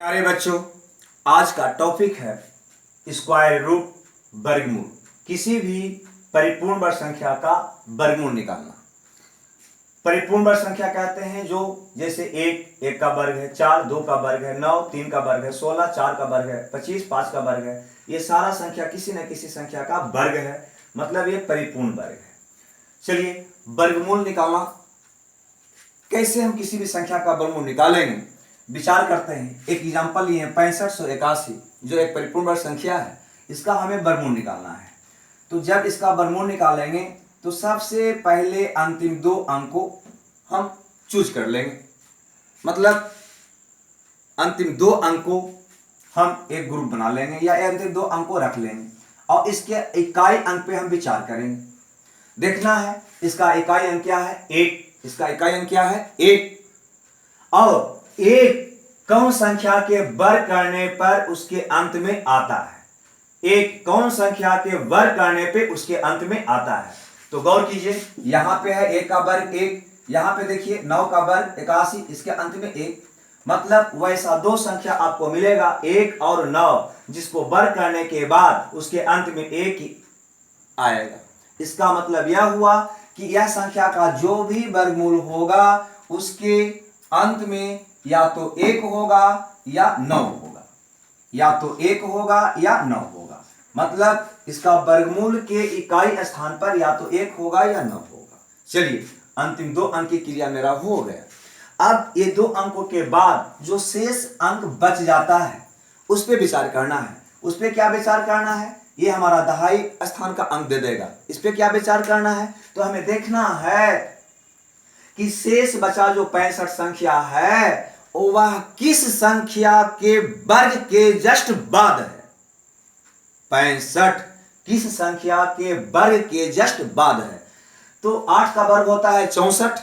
प्यारे बच्चों, आज का टॉपिक है स्क्वायर रूट वर्गमूल। किसी भी परिपूर्ण वर्ग संख्या का वर्गमूल निकालना। परिपूर्ण वर्ग संख्या कहते हैं जो जैसे एक का वर्ग है, 4 2 का वर्ग है, 9 3 का वर्ग है, 16 4 का वर्ग है, 25 5 का वर्ग है। ये सारा संख्या किसी न किसी संख्या का वर्ग है, मतलब ये परिपूर्ण वर्ग है। चलिए वर्गमूल निकालना, कैसे हम किसी भी संख्या का वर्गमूल निकालेंगे विचार करते हैं। एक एग्जांपल लिए 6581 जो एक परिपूर्ण वर्ग संख्या है, इसका हमें वर्गमूल निकालना है। तो जब इसका वर्गमूल निकालेंगे तो सबसे पहले अंतिम दो अंक को हम चूज कर लेंगे, मतलब अंतिम दो अंक को हम एक ग्रुप बना लेंगे या अंतिम दो अंक को रख लेंगे और इसके इकाई अंक पे हम विचार करेंगे। देखना है इसका इकाई अंक क्या है, 1। इसका इकाई अंक क्या है, 1। और एक कौन संख्या के वर्ग करने पर उसके अंत में आता है, एक कौन संख्या के वर्ग करने पे उसके अंत में आता है। तो गौर कीजिए, यहां पे है 1 का वर्ग 1, यहां पे देखिए 9 का वर्ग 81, इसके अंत में 1। मतलब वैसा दो संख्या आपको मिलेगा 1 और 9 जिसको वर्ग करने के बाद उसके अंत में 1 ही आएगा। इसका मतलब यह हुआ कि यह संख्या का जो भी वर्गमूल होगा उसके अंत में या तो 1 होगा या 9 होगा, या तो 1 होगा या 9 होगा। मतलब इसका वर्गमूल के इकाई स्थान पर या तो 1 होगा या 9 होगा। चलिए अंतिम दो अंक की क्रिया मेरा हो गया। अब ये दो अंकों के बाद जो शेष अंक बच जाता है उस पर विचार करना है। उस पर क्या विचार करना है, ये हमारा दहाई स्थान का अंक दे देगा। इस पे क्या विचार करना है, तो हमें देखना है कि शेष बचा जो 65 संख्या है वह किस संख्या के वर्ग के जस्ट बाद है। 65 किस संख्या के वर्ग के जस्ट बाद है। तो 8 का वर्ग होता है 64,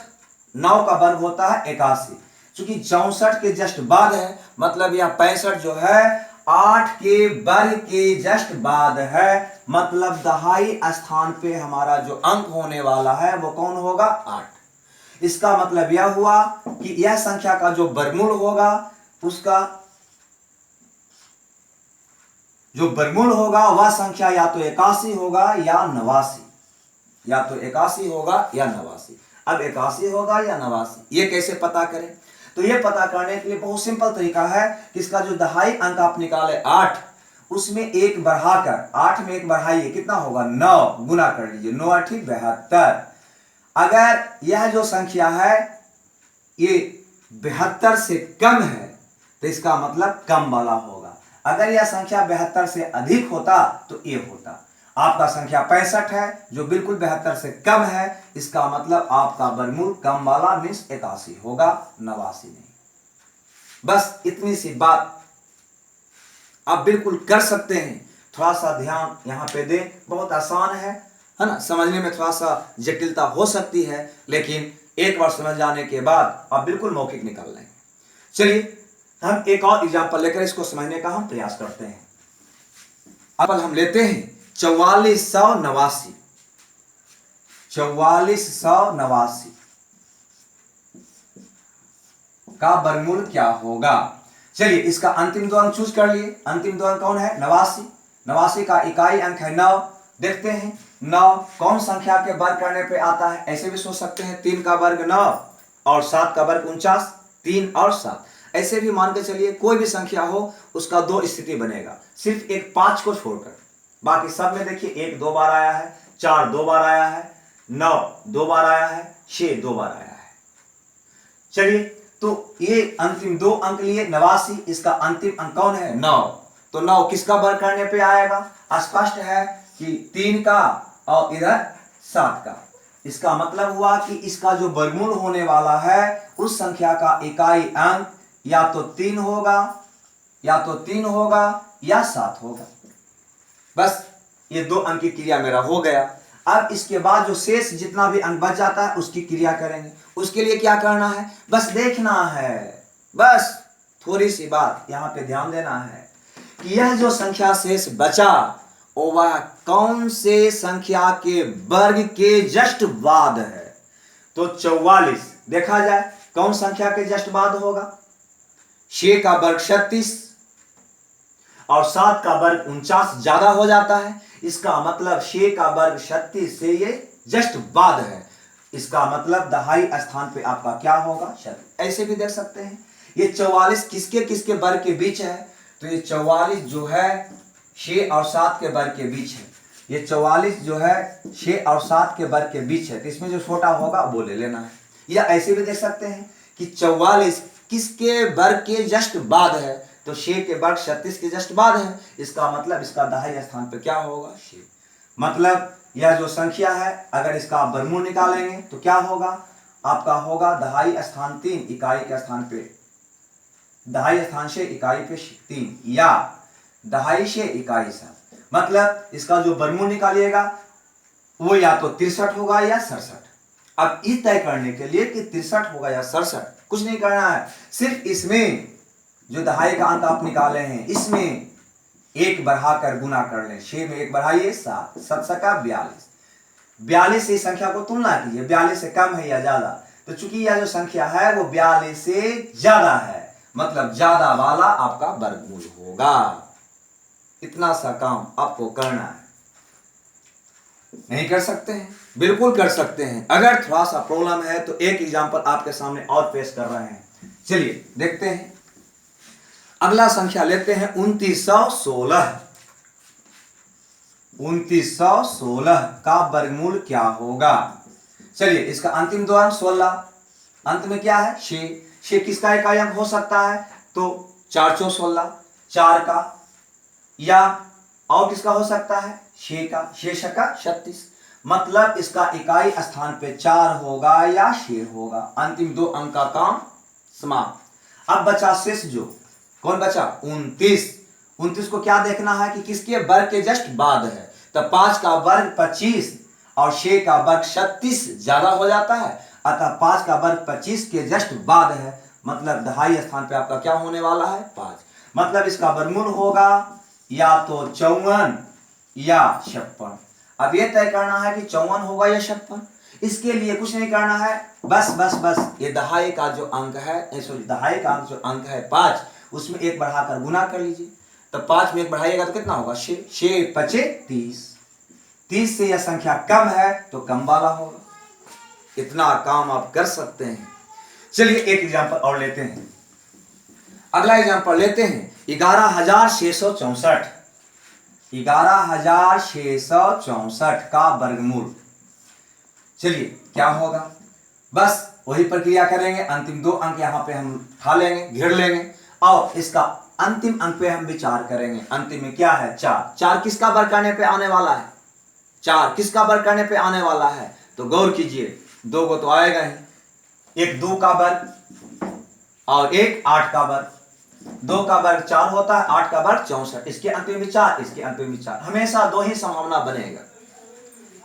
9 का वर्ग होता है 81। चूंकि 64 के जस्ट बाद है, मतलब यह 65 जो है 8 के वर्ग के जस्ट बाद है। मतलब दहाई स्थान पे हमारा जो अंक होने वाला है वो कौन होगा, 8। इसका मतलब यह हुआ कि यह संख्या का जो वर्गमूल होगा उसका जो वर्गमूल होगा वह संख्या या तो 81 होगा या 89, या तो 81 होगा या 89। अब 81 होगा या 89 ये कैसे पता करें, तो ये पता करने के लिए बहुत सिंपल तरीका है कि इसका जो दहाई अंक आप निकाले 8, उसमें एक बढ़ाकर 8 में एक बढ़ाइए, कितना होगा 9, गुना कर लीजिए, 9 8 72। अगर यह जो संख्या है ये 72 से कम है तो इसका मतलब कम वाला होगा। अगर यह संख्या 72 से अधिक होता तो ये होता। आपका संख्या 65 है जो बिल्कुल 72 से कम है, इसका मतलब आपका वर्गमूल कम वाला मीन्स 81 होगा, 89 नहीं। बस इतनी सी बात आप बिल्कुल कर सकते हैं। थोड़ा सा ध्यान यहाँ पे दें, बहुत आसान है ना, समझने में थोड़ा सा जटिलता हो सकती है लेकिन एक बार समझ जाने के बाद आप बिल्कुल मौखिक निकाल लेंगे। चलिए हम एक और एग्जांपल लेकर इसको समझने का हम प्रयास करते हैं। अब हम लेते हैं 4489। 4489 का वर्गमूल क्या होगा। चलिए इसका अंतिम दो अंक चूज कर लिए। अंतिम दो अंक कौन है, 89। 89 का इकाई अंक है 9। देखते हैं 9 कौन संख्या के वर्ग करने पे आता है। ऐसे भी सोच सकते हैं 3 का वर्ग 9 और 7 का वर्ग 49, 3 और 7। ऐसे भी मान के चलिए कोई भी संख्या हो उसका दो स्थिति बनेगा, सिर्फ एक 5 को छोड़कर। बाकी सब में देखिए 1 2 बार आया है, 4 2 बार आया है, 9 2 बार आया है, 6 2 बार आया है। चलिए तो ये अंतिम दो अंक लिए 89, इसका अंतिम अंक कौन है 9। तो 9 किसका वर्ग करने पे आएगा, स्पष्ट है कि 3 का और इधर 7 का। इसका मतलब हुआ कि इसका जो वर्गमूल होने वाला है उस संख्या का इकाई अंक या तो 3 होगा या तो 3 होगा या 7 होगा। बस ये दो अंक की क्रिया मेरा हो गया। अब इसके बाद जो शेष जितना भी अंक बच जाता है उसकी क्रिया करेंगे। उसके लिए क्या करना है, बस देखना है, बस थोड़ी सी बात यहाँ पे ध्यान देना है कि यह जो संख्या शेष बचा वह कौन से संख्या के वर्ग के जस्ट बाद है। तो 44 देखा जाए कौन संख्या के जस्ट बाद होगा, 6 का वर्ग 36 और 7 का वर्ग 49 ज्यादा हो जाता है। इसका मतलब 6 का वर्ग 36 से ये जस्ट बाद है। इसका मतलब दहाई स्थान पे आपका क्या होगा? 36। ऐसे भी देख सकते हैं ये 44 किसके किसके वर्ग के बीच है? तो ये 44 जो है 6 और 7 के वर्ग के बीच है। ये 44 जो है 6 और 7 के वर्ग के बीच है, तो इसमें जो छोटा होगा वो ले लेना है। या ऐसे भी देख सकते हैं कि 44 किसके वर्ग के जस्ट बाद है? तो 6 के वर्ग 36 के जस्ट बाद है। इसका मतलब इसका दहाई स्थान पे क्या होगा? 6। मतलब यह जो संख्या है अगर इसका आप वर्गमूल निकालेंगे तो क्या होगा? आपका होगा दहाई स्थान 3 इकाई के स्थान पे, दहाई स्थान से इकाई पे 3 या दहाई से इकाई 7। मतलब इसका जो वर्गमूल निकालिएगा वो या तो 63 होगा या 67। अब ये तय करने के लिए कि 63 होगा या 67, कुछ नहीं करना है, सिर्फ इसमें जो दहाई का अंक आप निकाले हैं इसमें एक बढ़ाकर गुना कर लें। 6 में 1 बढ़ाइए 7, 7 का 42। 42 से संख्या को तुलना कीजिए, 42 से कम है या ज्यादा? तो चूंकि यह जो संख्या है वो 42 से ज्यादा है, मतलब ज्यादा वाला आपका वर्गमूल होगा। इतना सा काम आपको करना है। नहीं कर सकते हैं? बिल्कुल कर सकते हैं। अगर थोड़ा सा प्रॉब्लम है तो एक एग्जांपल आपके सामने और पेश कर रहे हैं। चलिए देखते हैं। अगला संख्या लेते हैं 2916। 2916 का वर्गमूल क्या होगा? चलिए इसका अंतिम दो अंक 16, अंत में क्या है? 6। 6 किसका इकाई अंक हो सकता है? तो 4 चौ 16, 4 का, या और किसका हो सकता है? 6 का, 6 का 36। मतलब इसका इकाई स्थान पे 4 होगा या 6 होगा। अंतिम दो अंक का काम समाप्त। अब बचा शेष जो, कौन बचा? 29। 29 को क्या देखना है कि किसके वर्ग के जस्ट बाद है। तो 5 का वर्ग 25 और 6 का वर्ग 36 ज्यादा हो जाता है, अतः 5 का वर्ग 25 के जस्ट बाद है। मतलब दहाई स्थान पे आपका क्या होने वाला है? 5। मतलब इसका वर्गमूल होगा या तो 54 या 56। अब यह तय करना है कि 54 होगा या 56। इसके लिए कुछ नहीं करना है, बस ये दहाई का जो अंक है, दहाई का जो अंक है 5, उसमें 1 बढ़ाकर गुना कर लीजिए। तो 5 में 1 बढ़ाइएगा तो कितना होगा? 6। 6 पचे 30। 30 से यह संख्या कम है तो कम वाला होगा। इतना काम आप कर सकते हैं। चलिए एक एग्जांपल और लेते हैं। अगला एग्जांपल लेते हैं 11664। 11664 का वर्गमूल। चलिए क्या होगा? बस वही प्रक्रिया करेंगे। अंतिम दो अंक यहां पे हम उठा लेंगे, घेर लेंगे और इसका अंतिम अंक पे हम विचार करेंगे। अंतिम में क्या है? 4। 4 किसका वर्ग करने पे आने वाला है? 4 किसका वर्ग करने पे आने वाला है? तो गौर कीजिए, 2 को तो आएगा ही, एक 2 का वर्ग और एक 8 का वर्ग। 2 का वर्ग 4 होता है, 8 का वर्ग 64। इसके अंत में भी 4, इसके अंत में भी 4, हमेशा 2 ही संभावना बनेगा।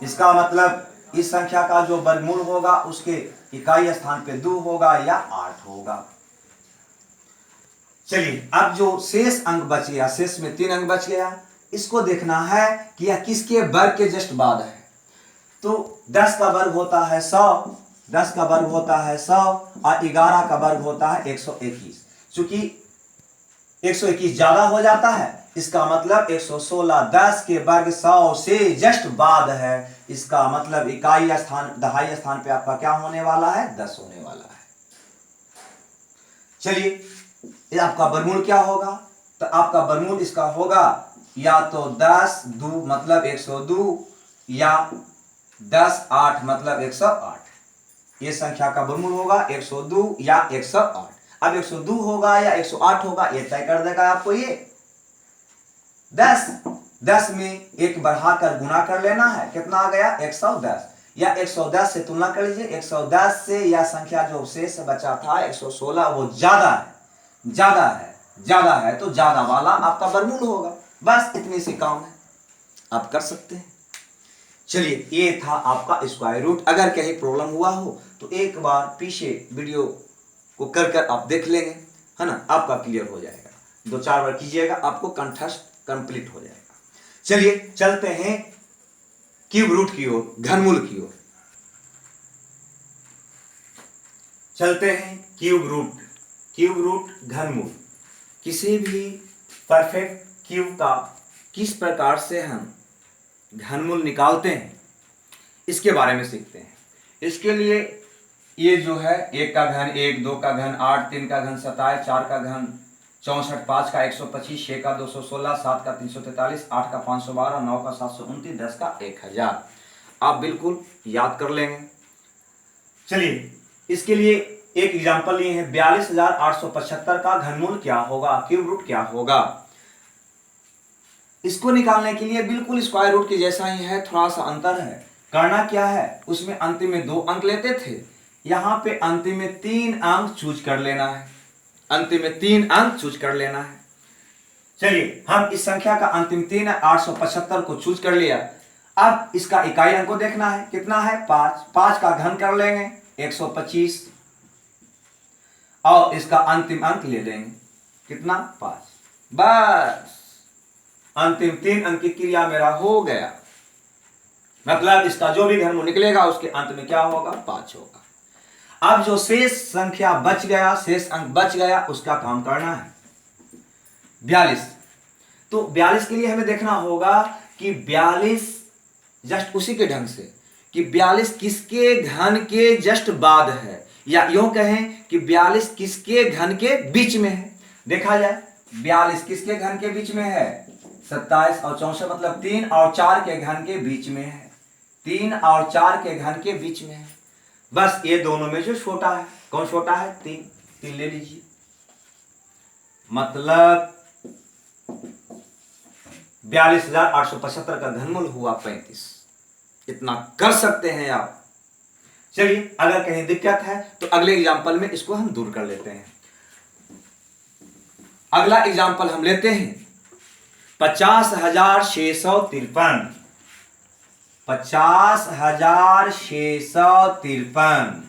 इसका मतलब इस संख्या का जो वर्गमूल होगा उसके इकाई स्थान पे 2 होगा या 8 होगा। चलिए अब जो शेष अंक बच गया, शेष में 3 अंक बच गया, इसको देखना है कि यह किसके वर्ग के जस्ट बाद है। तो 10 का वर्ग होता है 100, 10 का वर्ग होता है 100 और 11 का वर्ग होता है 121। चूंकि 121 ज्यादा हो जाता है, इसका मतलब 116 10 के वर्ग 100 से जस्ट बाद है। इसका मतलब इकाई स्थान, दहाई स्थान पे आपका क्या होने वाला है? 10 होने वाला है। चलिए आपका वर्गमूल क्या होगा? तो आपका वर्गमूल इसका होगा या तो 10 2 मतलब 102 या 10 8 मतलब 108। ये संख्या का वर्गमूल होगा 102 या 108। अब 102 होगा या 108 होगा ये तय कर देगा आपको ये 10 में 1 बढ़ाकर गुना कर लेना है। कितना आ गया? 110। या 110 से तुलना कर लीजिए। 110 से यह संख्या जो शेष बचा था 116 वो ज्यादा है तो ज्यादा वाला आपका वर्गमूल होगा। बस इतनी सी काम है, आप कर सकते हैं। चलिए ये था आपका स्क्वायर रूट। अगर कहीं प्रॉब्लम हुआ हो तो एक बार पीछे वीडियो को कर आप देख लेंगे, है ना, आपका क्लियर हो जाएगा। 2-4 बार कीजिएगा, आपको कंठस्थ कंप्लीट हो जाएगा। चलिए चलते हैं क्यूब रूट की ओर, घनमूल की ओर चलते हैं। क्यूब क्यूब रूट घनमूल, किसी भी परफेक्ट क्यूब का किस प्रकार से हम घनमूल निकालते हैं इसके बारे में सीखते हैं। इसके लिए ये जो है 1 का घन 1, 2 का घन 8, 3 का घन 27, 4 का घन 64, 5 का 125, 6 का 216, 7 का 343, 8 का 512, 9 का 729, 10 का 1000 आप बिल्कुल याद कर लेंगे। चलिए इसके लिए एक एग्जांपल लिए हैं, 42,875 का घनमूल क्या होगा, क्यूब रूट क्या होगा। इसको निकालने के लिए बिल्कुल स्क्वायर रूट के जैसा ही है, थोड़ा सा अंतर है। करना क्या है, उसमें अंतिम में 2 अंक लेते थे, यहां पे अंतिम में 3 अंक चूज कर लेना है, अंतिम में 3 अंक चूज कर लेना है। चलिए हम इस संख्या का अंतिम 3 875 को चूज कर लिया। अब इसका इकाई अंक को देखना है, कितना है 5, 5 का घन कर लेंगे 125 और इसका अंतिम अंक ले लेंगे कितना 5, बस अंतिम 3 अंक की क्रिया मेरा हो गया। मतलब इसका जो भी घनमूल निकलेगा उसके अंत में क्या होगा 5 होगा। अब जो शेष संख्या बच गया, शेष अंक बच गया, उसका काम करना है 42। तो 42 के लिए हमें देखना होगा कि 42 जस्ट उसी के ढंग से कि 42 किसके घन के जस्ट बाद है, या यूं कहें कि 42 किसके घन के बीच में है। देखा जाए 42 किसके घन के बीच में है, 27 और 64 मतलब 3 और 4 के घन के बीच में है, 3 और 4 के घन के बीच में है। बस ये दोनों में जो छोटा है, कौन छोटा है 3 ले लीजिए। मतलब 42,875 का घनमूल हुआ 35। इतना कर सकते हैं आप। चलिए अगर कहीं दिक्कत है तो अगले एग्जांपल में इसको हम दूर कर लेते हैं। अगला एग्जांपल हम लेते हैं 50,653, 50,653।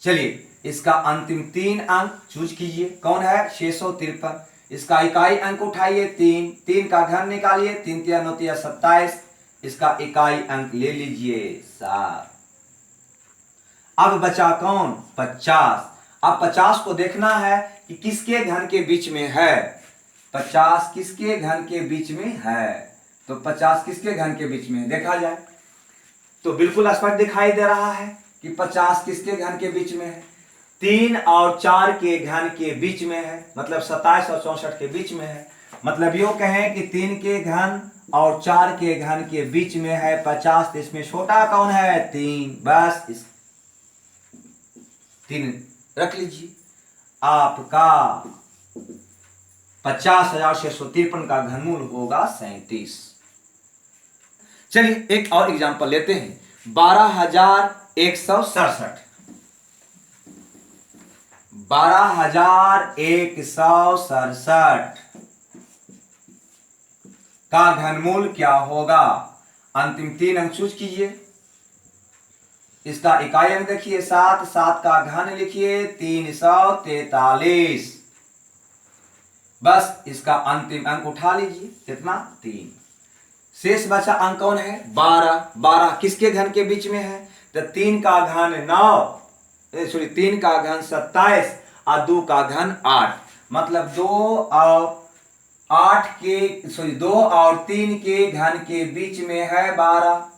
चलिए इसका अंतिम 3 अंक चूज कीजिए, कौन है 653। इसका इकाई अंक उठाइए 3, 3 का घन निकालिए, 3 3 9 3 27, इसका इकाई अंक ले लीजिए 7। अब बचा कौन 50। अब 50 को देखना है कि किसके घन के बीच में है, 50 किसके घन के बीच में है, तो 50 किसके घन के बीच में देखा जाए तो बिल्कुल स्पष्ट दिखाई दे रहा है कि 50 किसके घन के बीच में है, 3 और 4 के घन के बीच में है, मतलब 27 और 64 के बीच में है। मतलब यूं कहें कि 3 के घन और 4 के घन के बीच में है 50, तो इसमें छोटा कौन है 3, बस इस 3 रख लीजिए। आपका 50,653 का घनमूल होगा 37। चलिए एक और एग्जांपल लेते हैं 12,167, 12,167 का घनमूल क्या होगा। अंतिम 3 अंक चूज कीजिए। इसका इकाई अंक देखिए 7, 7 का घन लिखिए 343। बस इसका अंतिम अंक उठा लीजिए कितना 3। शेष बचा अंक कौन है 12, 12 किसके घन के बीच में है, तो 3 का घन 9, 3 का घन 27 और 2 का घन 8, मतलब 2 और 3 के घन के बीच में है 12,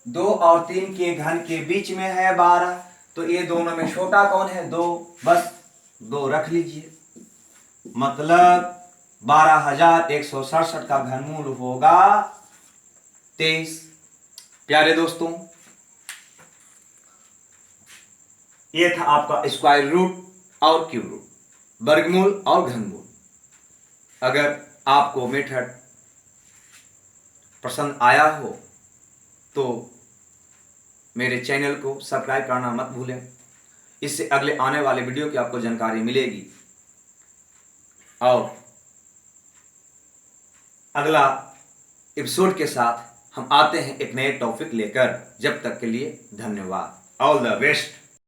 2 और 3 के घन के बीच में है 12, तो ये दोनों में छोटा कौन है 2, बस 2 रख लीजिए। मतलब 12,167 का घनमूल होगा 23। प्यारे दोस्तों ये था आपका स्क्वायर रूट और क्यूब रूट, वर्गमूल और घनमूल। अगर आपको मेथड पसंद आया हो तो मेरे चैनल को सब्सक्राइब करना मत भूलें, इससे अगले आने वाले वीडियो की आपको जानकारी मिलेगी। और अगला एपिसोड के साथ हम आते हैं एक नए टॉपिक लेकर। जब तक के लिए धन्यवाद, ऑल द बेस्ट।